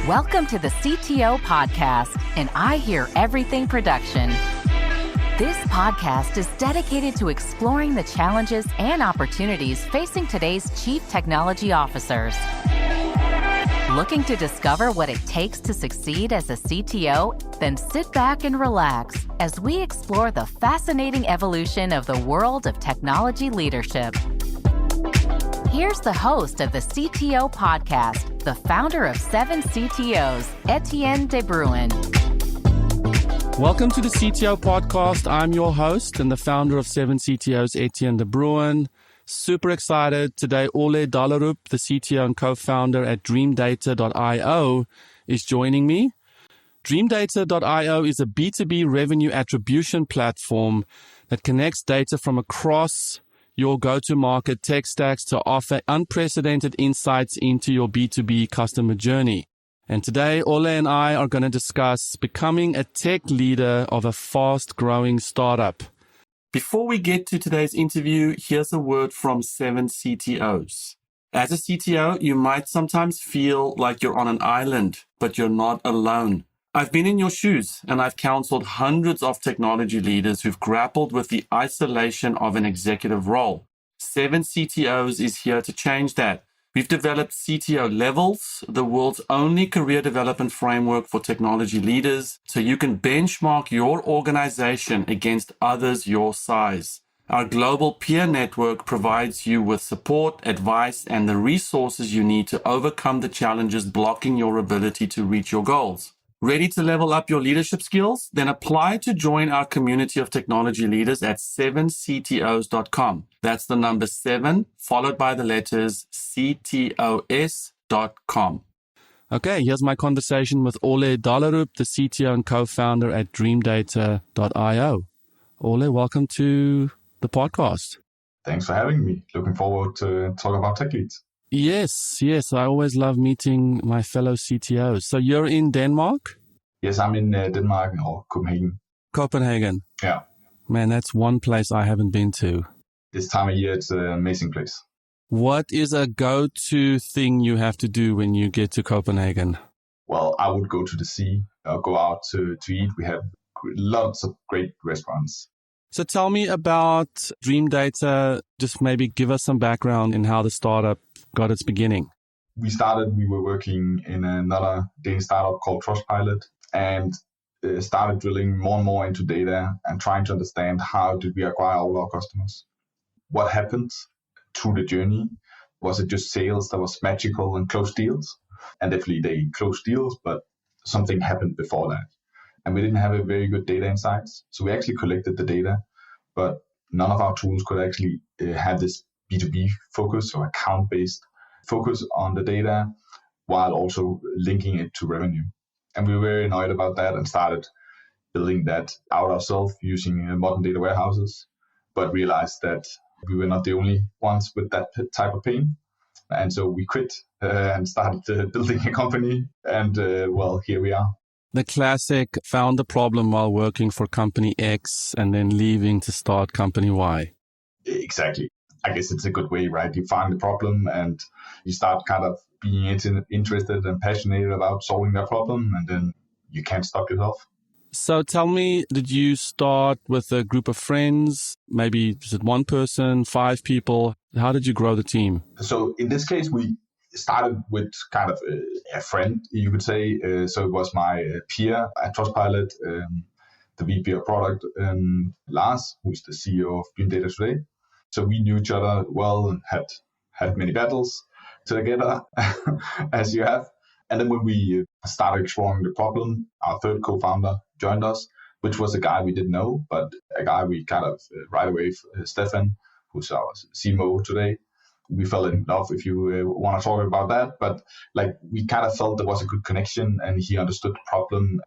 Welcome to the CTO Podcast, and I Hear Everything production. This podcast is dedicated to exploring the challenges and opportunities facing today's Chief Technology Officers. Looking to discover what it takes to succeed as a CTO? Then sit back and relax as we explore the fascinating evolution of the world of technology leadership. Here's the host of the CTO Podcast, the founder of 7 CTOs, Etienne de Bruin. Welcome to the CTO Podcast. I'm your host and the founder of 7 CTOs, Etienne de Bruin. Super excited. Today, Ole Dallerup, the CTO and co-founder at Dreamdata.io, is joining me. Dreamdata.io is a B2B revenue attribution platform that connects data from across your go-to-market tech stacks to offer unprecedented insights into your B2B customer journey. And today, Ole and I are going to discuss becoming a tech leader of a fast-growing startup. Before we get to today's interview, here's a word from 7 CTOs. As a CTO, you might sometimes feel like you're on an island, but you're not alone. I've been in your shoes, and I've counseled hundreds of technology leaders who've grappled with the isolation of an executive role. 7 CTOs is here to change that. We've developed CTO Levels, the world's only career development framework for technology leaders, so you can benchmark your organization against others your size. Our global peer network provides you with support, advice, and the resources you need to overcome the challenges blocking your ability to reach your goals. Ready to level up your leadership skills? Then apply to join our community of technology leaders at 7ctos.com. That's the number 7, followed by the letters CTOS.com. Okay, here's my conversation with Ole Dallerup, the CTO and co-founder at Dreamdata.io. Ole, welcome to the podcast. Thanks for having me. Looking forward to talk about tech leads. Yes. I always love meeting my fellow CTOs. So you're in Denmark? Yes, I'm in Denmark or Copenhagen. Copenhagen? Yeah. Man, that's one place I haven't been to. This time of year, it's an amazing place. What is a go-to thing you have to do when you get to Copenhagen? Well, I would go to the sea or go out to eat. We have lots of great restaurants. So tell me about Dreamdata. Just maybe give us some background in how the startup got its beginning. We were working in another Danish startup called Trustpilot and started drilling more and more into data and trying to understand how did we acquire all our customers. What happened through the journey? Was it just sales that was magical and closed deals? And definitely they closed deals, but something happened before that. And we didn't have a very good data insights. So we actually collected the data, but none of our tools could actually have this B2B focus or account-based focus on the data while also linking it to revenue. And we were very annoyed about that and started building that out ourselves using modern data warehouses, but realized that we were not the only ones with that type of pain. And so we quit and started building a company. And here we are. The classic found the problem while working for company X and then leaving to start company Y. Exactly. I guess it's a good way, right? You find the problem and you start kind of being interested and passionate about solving that problem, and then you can't stop yourself. So tell me, did you start with a group of friends? Maybe is it one person, 5 people? How did you grow the team? So in this case, we started with kind of a friend, you could say. So it was my peer at Trustpilot, the VP of product, Lars, who's the CEO of Dreamdata today. So we knew each other well and had many battles together, as you have. And then when we started exploring the problem, our third co-founder joined us, which was a guy we didn't know, but a guy we kind of right away, Stefan, who's our CMO today. We fell in love, if you want to talk about that. But we kind of felt there was a good connection and he understood the problem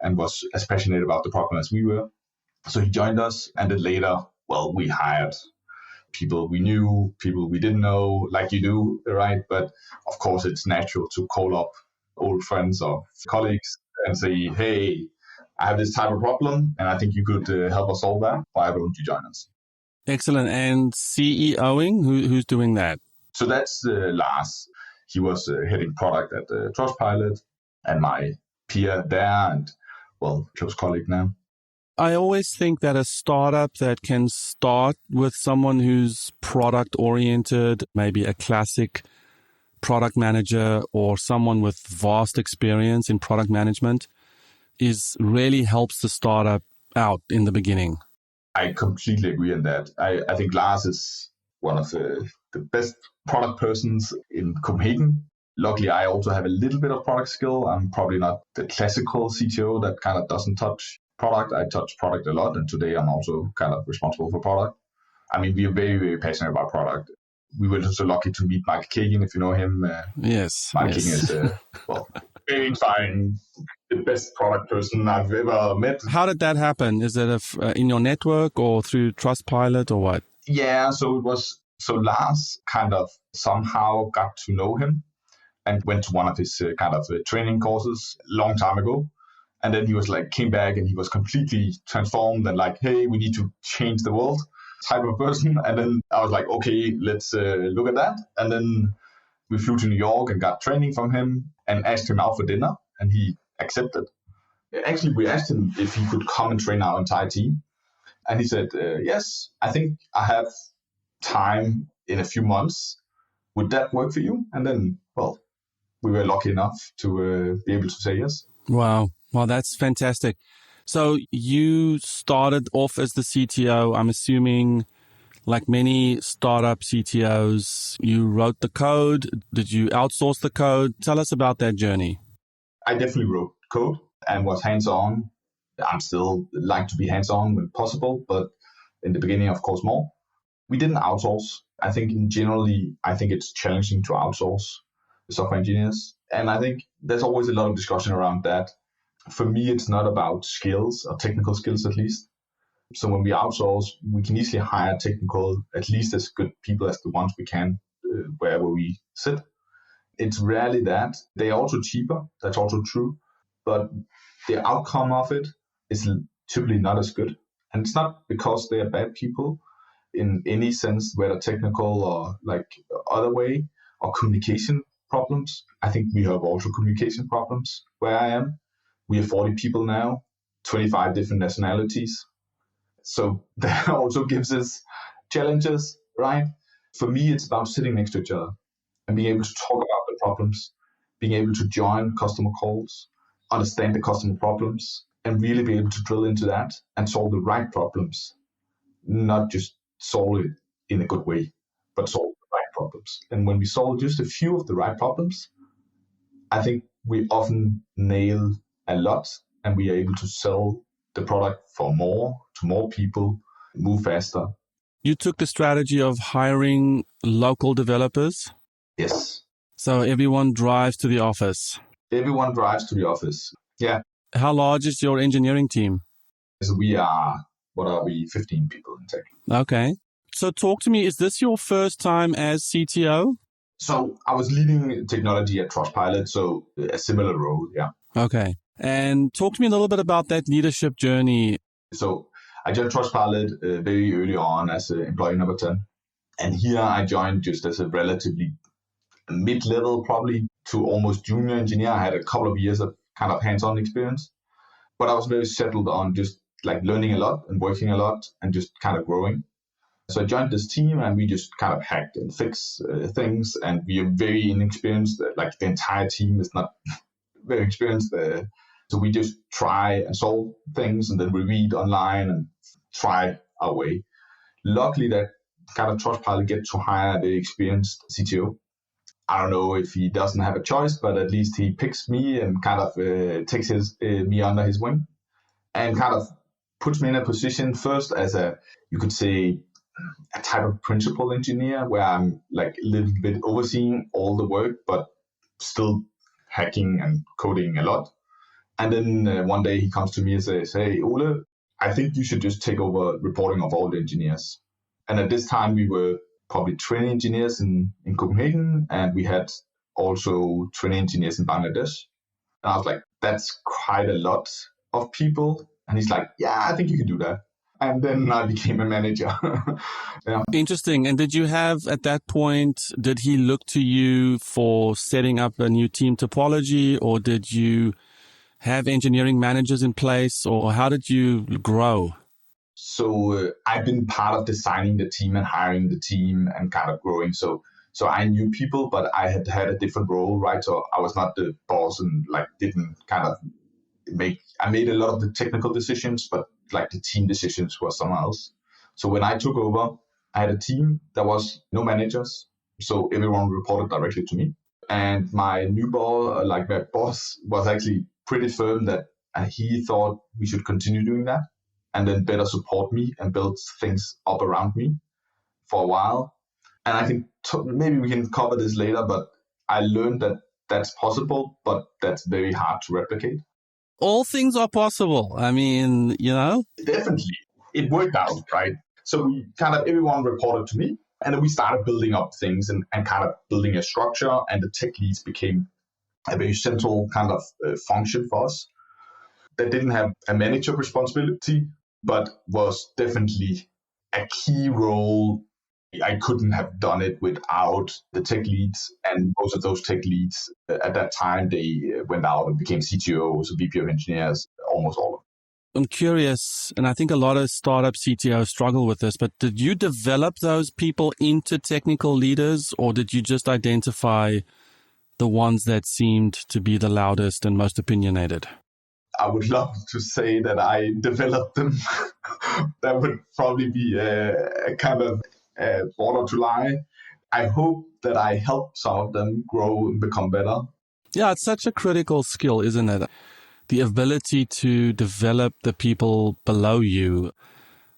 and was as passionate about the problem as we were. So he joined us, and then later, we hired people we knew, people we didn't know, like you do, right? But of course, it's natural to call up old friends or colleagues and say, hey, I have this type of problem, and I think you could help us solve that. Why don't you join us? Excellent. And CEOing, who's doing that? So that's Lars. He was heading product at Trustpilot. and my peer there and, close colleague now. I always think that a startup that can start with someone who's product oriented, maybe a classic product manager or someone with vast experience in product management, really helps the startup out in the beginning. I completely agree on that. I think Lars is one of the best product persons in Copenhagen. Luckily, I also have a little bit of product skill. I'm probably not the classical CTO that kind of doesn't touch product. I touch product a lot, and today I'm also kind of responsible for product. I mean, we are very, very passionate about product. We were so lucky to meet Mike Kagan, if you know him. Yes. Mike Kagan is very inspiring, the best product person I've ever met. How did that happen? Is it in your network or through Trustpilot or what? Yeah, so Lars kind of somehow got to know him and went to one of his training courses a long time ago. And then he was came back and he was completely transformed and hey, we need to change the world type of person. And then I was like, okay, let's look at that. And then we flew to New York and got training from him and asked him out for dinner, and he accepted. Actually, we asked him if he could come and train our entire team. And he said, yes, I think I have time in a few months. Would that work for you? And then, we were lucky enough to be able to say yes. Wow. Well, that's fantastic. So you started off as the CTO, I'm assuming, like many startup CTOs, you wrote the code. Did you outsource the code? Tell us about that journey. I definitely wrote code and was hands-on. I'm still like to be hands-on when possible, but in the beginning, of course, more. We didn't outsource. I think it's challenging to outsource software engineers. And I think there's always a lot of discussion around that. For me, it's not about skills or technical skills, at least. So when we outsource, we can easily hire technical, at least as good people as the ones we can, wherever we sit. It's rarely that. They are also cheaper. That's also true. But the outcome of it is typically not as good. And it's not because they are bad people in any sense, whether technical or other way, or communication problems. I think we have also communication problems where I am. We have 40 people now, 25 different nationalities. So that also gives us challenges, right? For me, it's about sitting next to each other and being able to talk about the problems, being able to join customer calls, understand the customer problems, and really be able to drill into that and solve the right problems, not just solve it in a good way, but solve the right problems. And when we solve just a few of the right problems, I think we often nail a lot and we are able to sell the product to more people, move faster. You took the strategy of hiring local developers? Yes. So everyone drives to the office? Everyone drives to the office, yeah. How large is your engineering team? So we are, 15 people in tech. Okay. So talk to me, is this your first time as CTO? So I was leading technology at Trustpilot, so a similar role, yeah. Okay. And talk to me a little bit about that leadership journey. So I joined Trustpilot very early on as employee number 10. And here I joined just as a relatively mid-level, probably to almost junior engineer. I had a couple of years of kind of hands-on experience, but I was very settled on just learning a lot and working a lot and just kind of growing. So I joined this team and we just kind of hacked and fixed things. And we are very inexperienced. The entire team is not very experienced. So we just try and solve things and then we read online and try our way. Luckily, that kind of Trustpilot get to hire a very experienced CTO. I don't know if he doesn't have a choice, but at least he picks me and kind of takes me under his wing and kind of puts me in a position first as you could say, a type of principal engineer where I'm a little bit overseeing all the work, but still hacking and coding a lot. And then one day he comes to me and says, hey, Ole, I think you should just take over reporting of all the engineers. And at this time, we were probably 20 engineers in Copenhagen, and we had also 20 engineers in Bangladesh. And I was like, that's quite a lot of people. And he's like, yeah, I think you can do that. And then I became a manager. Yeah. Interesting. And did you have, at that point, did he look to you for setting up a new team topology, or did you have engineering managers in place, or how did you grow? So I've been part of designing the team and hiring the team and kind of growing. So I knew people, but I had a different role, right? So I was not the boss and didn't kind of I made a lot of the technical decisions, but the team decisions were someone else. So when I took over, I had a team. There was no managers. So everyone reported directly to me. And my new boss, my boss, was actually pretty firm that he thought we should continue doing that and then better support me and build things up around me for a while. And I can maybe we can cover this later, but I learned that that's possible, but that's very hard to replicate. All things are possible. I mean, Definitely. It worked out, right? So we everyone reported to me, and then we started building up things and kind of building a structure, and the tech leads became a very central kind of function for us that didn't have a manager responsibility, but was definitely a key role. I couldn't have done it without the tech leads, and most of those tech leads at that time, they went out and became CTOs, VP of engineers, almost all of them. I'm curious, and I think a lot of startup CTOs struggle with this, but did you develop those people into technical leaders, or did you just identify the ones that seemed to be the loudest and most opinionated? I would love to say that I developed them. That would probably be a kind of border to lie. I hope that I help some of them grow and become better. Yeah, it's such a critical skill, isn't it? The ability to develop the people below you.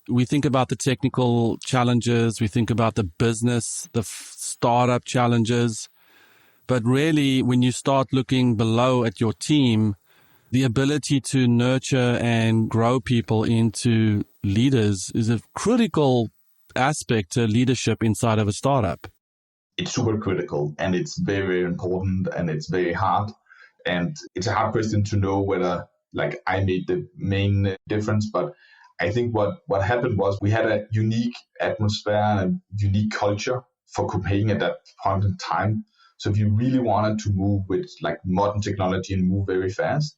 We think about the technical challenges, we think about the business, the startup challenges, but really when you start looking below at your team, the ability to nurture and grow people into leaders is a critical aspect to leadership inside of a startup. It's super critical, and it's very, very important, and it's very hard. And it's a hard question to know whether I made the main difference. But I think what happened was we had a unique atmosphere and a unique culture for Copenhagen at that point in time. So if you really wanted to move with modern technology and move very fast,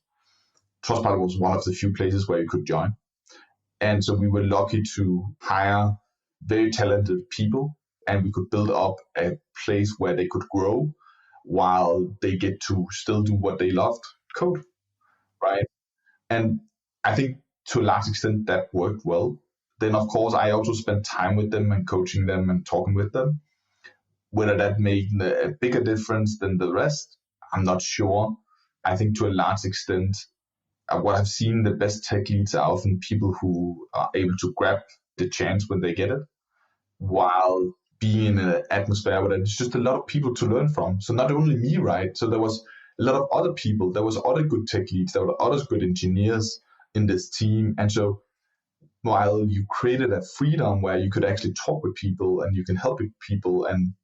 Trustpilot was one of the few places where you could join. And so we were lucky to hire very talented people, and we could build up a place where they could grow while they get to still do what they loved, code, right? And I think to a large extent that worked well. Then, of course, I also spent time with them and coaching them and talking with them. Whether that made a bigger difference than the rest, I'm not sure. I think to a large extent, what I've seen, the best tech leads are often people who are able to grab the chance when they get it, while being in an atmosphere where there's just a lot of people to learn from. So not only me, right? So there was a lot of other people. There was other good tech leads. There were other good engineers in this team. And so while you created a freedom where you could actually talk with people and you can help people, and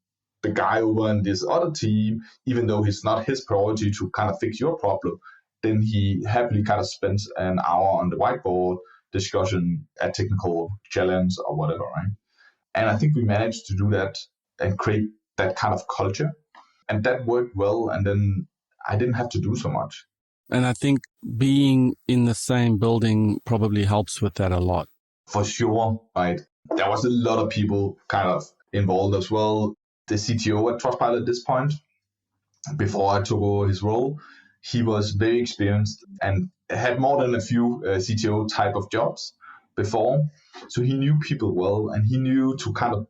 the guy over in this other team, even though it's not his priority to kind of fix your problem, then he happily kind of spends an hour on the whiteboard discussion a technical challenge or whatever, right? And I think we managed to do that and create that kind of culture. And that worked well. And then I didn't have to do so much. And I think being in the same building probably helps with that a lot. For sure, right? There was a lot of people kind of involved as well. The CTO at Trustpilot at this point, before I took over his role, he was very experienced and had more than a few CTO type of jobs before. So he knew people well, and he knew to kind of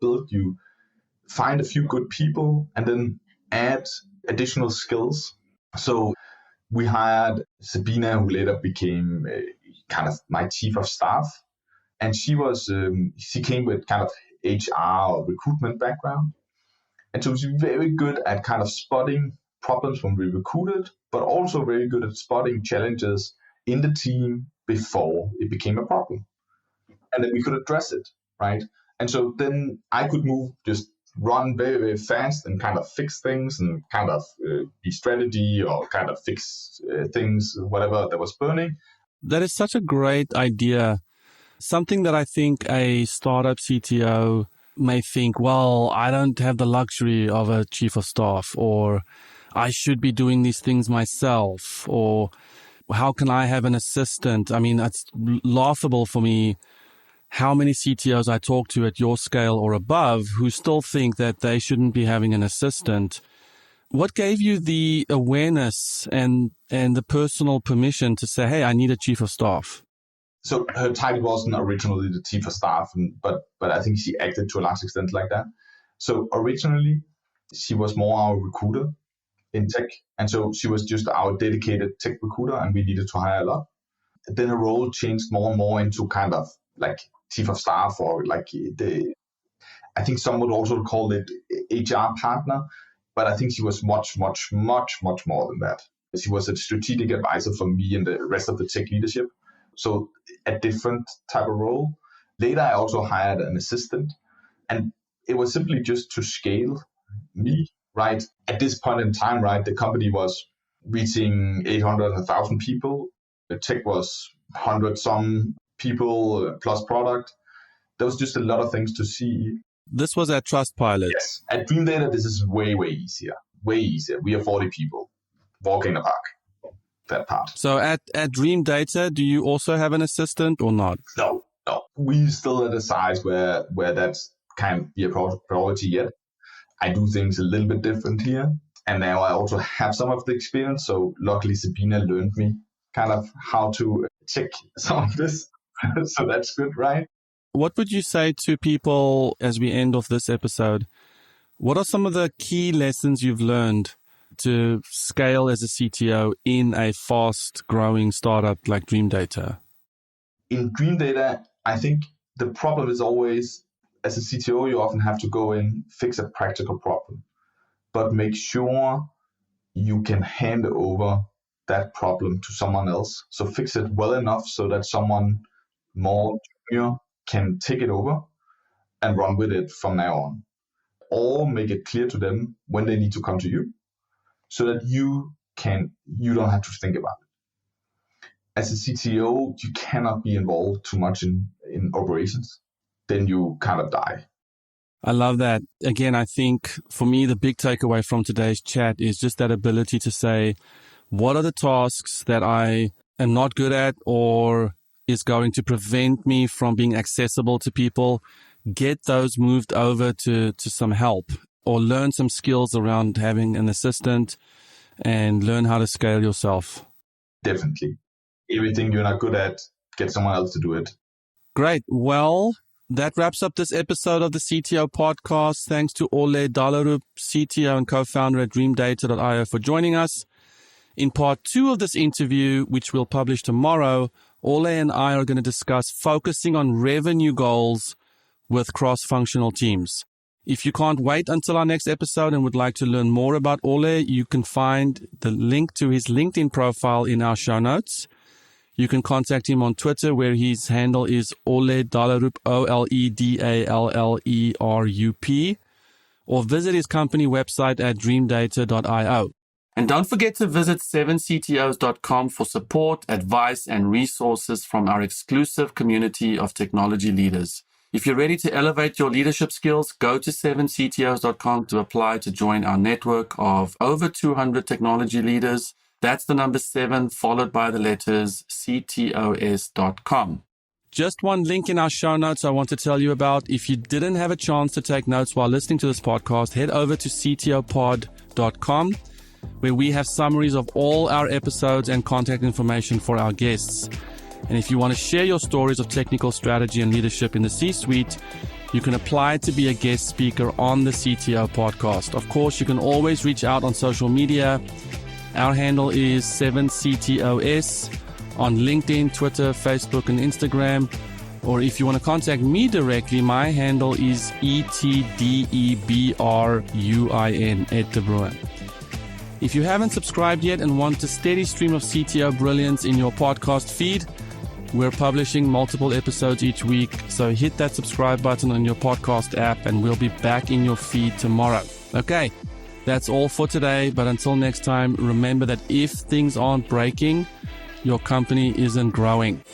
find a few good people and then add additional skills. So we hired Sabina, who later became kind of my chief of staff. And she came with kind of HR or recruitment background. And so she's very good at kind of spotting problems when we recruited, but also very good at spotting challenges in the team before it became a problem. And then we could address it, right? And so then I could just run very, very fast and kind of fix things and kind of be strategy or kind of fix things, whatever that was burning. That is such a great idea, something that I think a startup CTO may think, well, I don't have the luxury of a chief of staff, or I should be doing these things myself, or how can I have an assistant? I mean, it's laughable for me how many CTOs I talk to at your scale or above who still think that they shouldn't be having an assistant. What gave you the awareness and the personal permission to say, hey, I need a chief of staff? So her title wasn't originally the chief of staff, but I think she acted to a large extent like that. So originally, she was more our recruiter in tech. And so she was just our dedicated tech recruiter, and we needed to hire a lot. Then her role changed more and more into kind of like chief of staff, or like I think some would also call it HR partner, but I think she was much, much, much, much more than that. She was a strategic advisor for me and the rest of the tech leadership. So a different type of role. Later, I also hired an assistant, and it was simply just to scale me, right? At this point in time, right, the company was reaching 800, 1,000 people. The tech was 100 some people plus product. There was just a lot of things to see. This was at Trustpilot. Yes. At Dreamdata, this is way, way easier. Way easier. We are 40 people walking in the park. That part. So at Dreamdata, do you also have an assistant or not? No. We still at a size where that's can't be a priority yet. I do things a little bit different here. And now I also have some of the experience. So luckily Sabina learned me kind of how to check some of this. So that's good, right? What would you say to people as we end off this episode? What are some of the key lessons you've learned to scale as a CTO in a fast-growing startup like Dreamdata? In Dreamdata, I think the problem is always, as a CTO, you often have to go in, fix a practical problem, but make sure you can hand over that problem to someone else. So fix it well enough so that someone more junior can take it over and run with it from now on. Or make it clear to them when they need to come to you, so that you don't have to think about it. As a CTO, you cannot be involved too much in operations. Then you kind of die. I love that. Again, I think for me, the big takeaway from today's chat is just that ability to say, what are the tasks that I am not good at or is going to prevent me from being accessible to people? Get those moved over to some help, or learn some skills around having an assistant and learn how to scale yourself. Definitely. Everything you're not good at, get someone else to do it. Great. Well, that wraps up this episode of the CTO Podcast. Thanks to Ole Dallerup, CTO and co-founder at Dreamdata.io, for joining us. In part 2 of this interview, which we'll publish tomorrow, Ole and I are going to discuss focusing on revenue goals with cross-functional teams. If you can't wait until our next episode and would like to learn more about Ole, you can find the link to his LinkedIn profile in our show notes. You can contact him on Twitter, where his handle is Ole Dallerup, OleDallerup, or visit his company website at dreamdata.io. And don't forget to visit 7ctos.com for support, advice, and resources from our exclusive community of technology leaders. If you're ready to elevate your leadership skills, go to 7ctos.com to apply to join our network of over 200 technology leaders. That's the number 7 followed by the letters CTOS.com. Just one link in our show notes I want to tell you about. If you didn't have a chance to take notes while listening to this podcast, head over to CTOpod.com, where we have summaries of all our episodes and contact information for our guests. And if you want to share your stories of technical strategy and leadership in the C-suite, you can apply to be a guest speaker on the CTO Podcast. Of course, you can always reach out on social media. Our handle is 7CTOS on LinkedIn, Twitter, Facebook, and Instagram. Or if you want to contact me directly, my handle is ETDEBRUIN, Ed de Bruin. If you haven't subscribed yet and want a steady stream of CTO brilliance in your podcast feed, we're publishing multiple episodes each week, so hit that subscribe button on your podcast app and we'll be back in your feed tomorrow. Okay, that's all for today, but until next time, remember that if things aren't breaking, your company isn't growing.